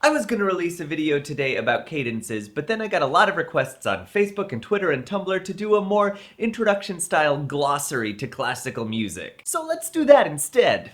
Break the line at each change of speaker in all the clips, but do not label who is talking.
I was gonna release a video today about cadences, but then I got a lot of requests on Facebook and Twitter and Tumblr to do a more introduction-style glossary to classical music. So let's do that instead.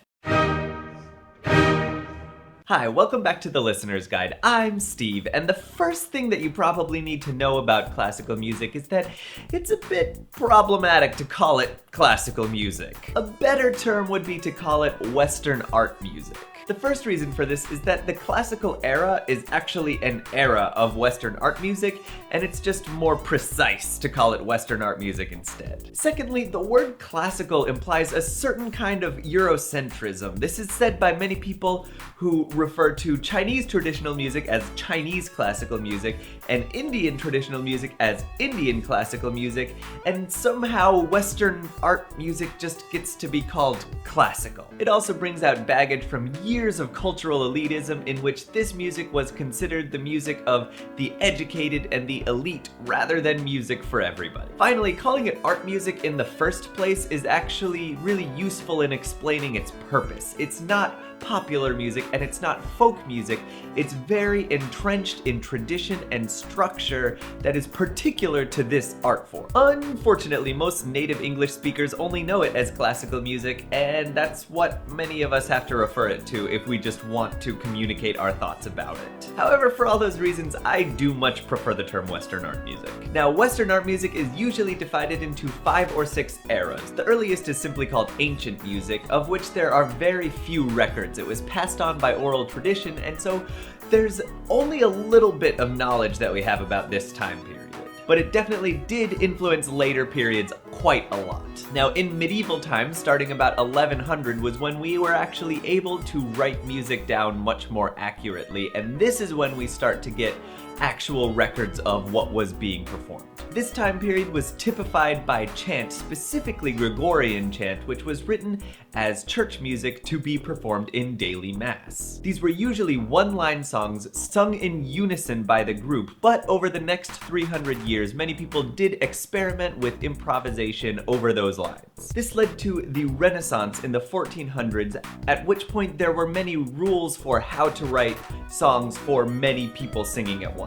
Hi, welcome back to the Listener's Guide. I'm Steve, and the first thing that you probably need to know about classical music is that it's a bit problematic to call it classical music. A better term would be to call it Western art music. The first reason for this is that the classical era is actually an era of Western art music, and it's just more precise to call it Western art music instead. Secondly, the word classical implies a certain kind of Eurocentrism. This is said by many people who refer to Chinese traditional music as Chinese classical music, and Indian traditional music as Indian classical music, and somehow Western art music just gets to be called classical. It also brings out baggage from years of cultural elitism in which this music was considered the music of the educated and the elite rather than music for everybody. Finally, calling it art music in the first place is actually really useful in explaining its purpose. It's not popular music and it's not folk music. It's very entrenched in tradition and structure that is particular to this art form. Unfortunately, most native English speakers only know it as classical music, and that's what many of us have to refer it to if we just want to communicate our thoughts about it. However, for all those reasons, I do much prefer the term Western art music. Now, Western art music is usually divided into 5 or 6 eras. The earliest is simply called ancient music, of which there are very few records. It was passed on by oral tradition, and so there's only a little bit of knowledge that we have about this time period. But it definitely did influence later periods quite a lot. Now, in medieval times, starting about 1100 was when we were actually able to write music down much more accurately, and this is when we start to get actual records of what was being performed. This time period was typified by chant, specifically Gregorian chant, which was written as church music to be performed in daily mass. These were usually one-line songs sung in unison by the group, but over the next 300 years, many people did experiment with improvisation over those lines. This led to the Renaissance in the 1400s, at which point there were many rules for how to write songs for many people singing at once.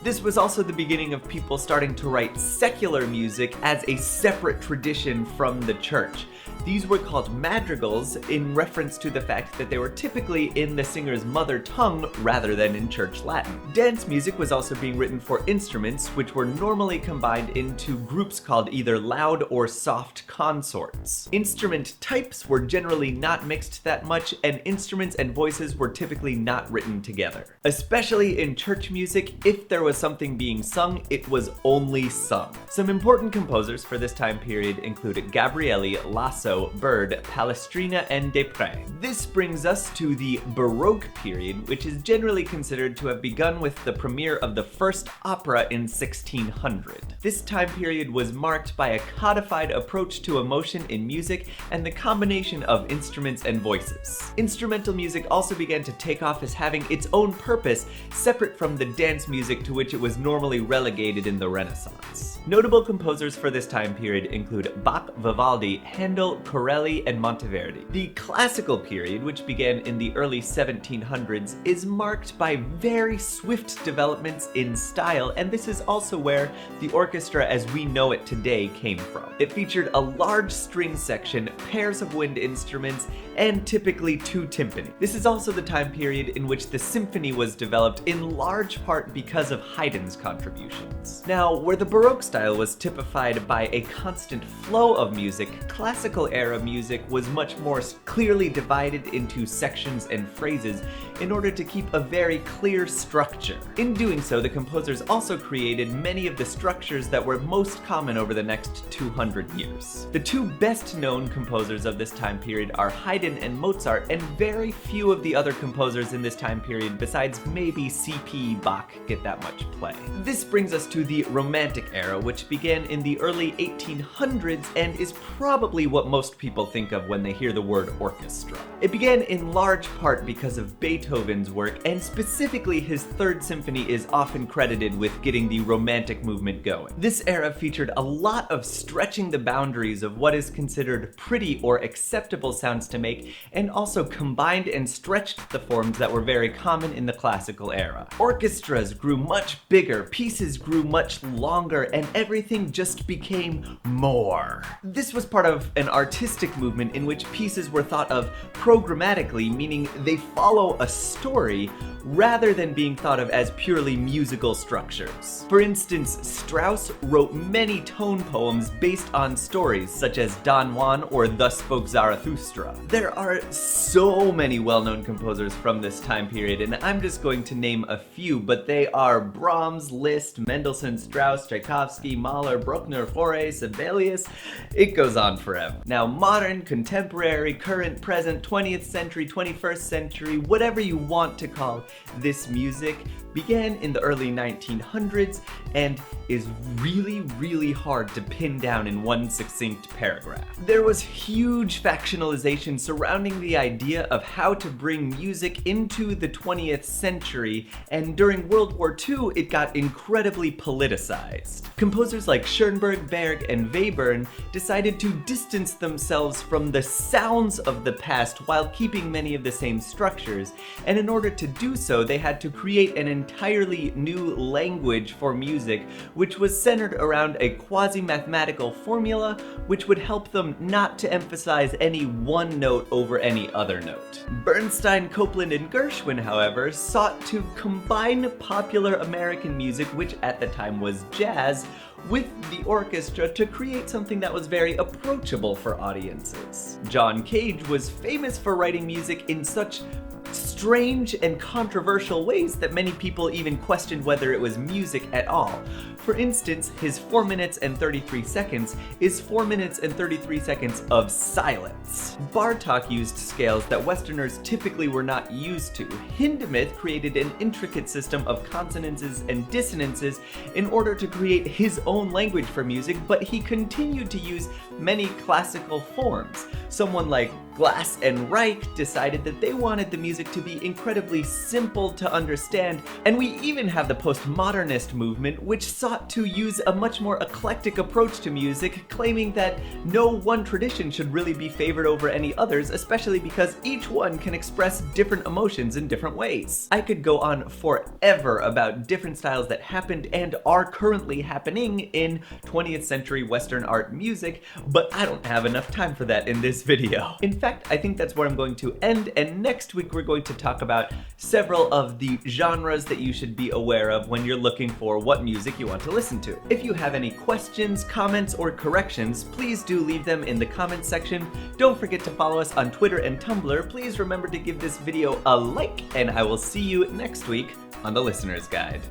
This was also the beginning of people starting to write secular music as a separate tradition from the church. These were called madrigals in reference to the fact that they were typically in the singer's mother tongue rather than in church Latin. Dance music was also being written for instruments, which were normally combined into groups called either loud or soft consorts. Instrument types were generally not mixed that much, and instruments and voices were typically not written together. Especially in church music, if there was something being sung, it was only sung. Some important composers for this time period include Gabrieli, Lasso, Bird, Palestrina, and Desprez. This brings us to the Baroque period, which is generally considered to have begun with the premiere of the first opera in 1600. This time period was marked by a codified approach to emotion in music and the combination of instruments and voices. Instrumental music also began to take off as having its own purpose, separate from the dance music to which it was normally relegated in the Renaissance. Notable composers for this time period include Bach, Vivaldi, Handel, Corelli, and Monteverdi. The classical period, which began in the early 1700s, is marked by very swift developments in style, and this is also where the orchestra as we know it today came from. It featured a large string section, pairs of wind instruments, and typically 2 timpani. This is also the time period in which the symphony was developed, in large part because of Haydn's contributions. Now, where the Baroque style was typified by a constant flow of music, classical era music was much more clearly divided into sections and phrases in order to keep a very clear structure. In doing so, the composers also created many of the structures that were most common over the next 200 years. The 2 best known composers of this time period are Haydn and Mozart, and very few of the other composers in this time period besides maybe C.P. Bach get that much play. This brings us to the Romantic era, which began in the early 1800s and is probably one what most people think of when they hear the word orchestra. It began in large part because of Beethoven's work, and specifically his Third Symphony is often credited with getting the Romantic movement going. This era featured a lot of stretching the boundaries of what is considered pretty or acceptable sounds to make, and also combined and stretched the forms that were very common in the classical era. Orchestras grew much bigger, pieces grew much longer, and everything just became more. This was part of an artistic movement in which pieces were thought of programmatically, meaning they follow a story rather than being thought of as purely musical structures. For instance, Strauss wrote many tone poems based on stories such as Don Juan or Thus Spoke Zarathustra. There are so many well-known composers from this time period, and I'm just going to name a few, but they are Brahms, Liszt, Mendelssohn, Strauss, Tchaikovsky, Mahler, Bruckner, Fauré, Sibelius. It goes on forever. Now, modern, contemporary, current, present, 20th century, 21st century, whatever you want to call this music, began in the early 1900s and is really hard to pin down in one succinct paragraph. There was huge factionalization surrounding the idea of how to bring music into the 20th century, and during World War II it got incredibly politicized. Composers like Schoenberg, Berg, and Webern decided to distance themselves from the sounds of the past while keeping many of the same structures, and in order to do so they had to create an entirely new language for music, which was centered around a quasi-mathematical formula which would help them not to emphasize any one note over any other note. Bernstein, Copland, and Gershwin, however, sought to combine popular American music, which at the time was jazz, with the orchestra to create something that was very approachable for audiences. John Cage was famous for writing music in such strange and controversial ways that many people even questioned whether it was music at all. For instance, his 4 minutes and 33 seconds is 4 minutes and 33 seconds of silence. Bartók used scales that Westerners typically were not used to. Hindemith created an intricate system of consonances and dissonances in order to create his own language for music, but he continued to use many classical forms. Someone like Glass and Reich decided that they wanted the music to be incredibly simple to understand, and we even have the postmodernist movement, which sought to use a much more eclectic approach to music, claiming that no one tradition should really be favored over any others, especially because each one can express different emotions in different ways. I could go on forever about different styles that happened and are currently happening in 20th century Western art music, but I don't have enough time for that in this video. In fact, I think that's where I'm going to end, and next week we're going to talk about several of the genres that you should be aware of when you're looking for what music you want to listen to. If you have any questions, comments, or corrections, please do leave them in the comments section. Don't forget to follow us on Twitter and Tumblr. Please remember to give this video a like, and I will see you next week on The Listener's Guide.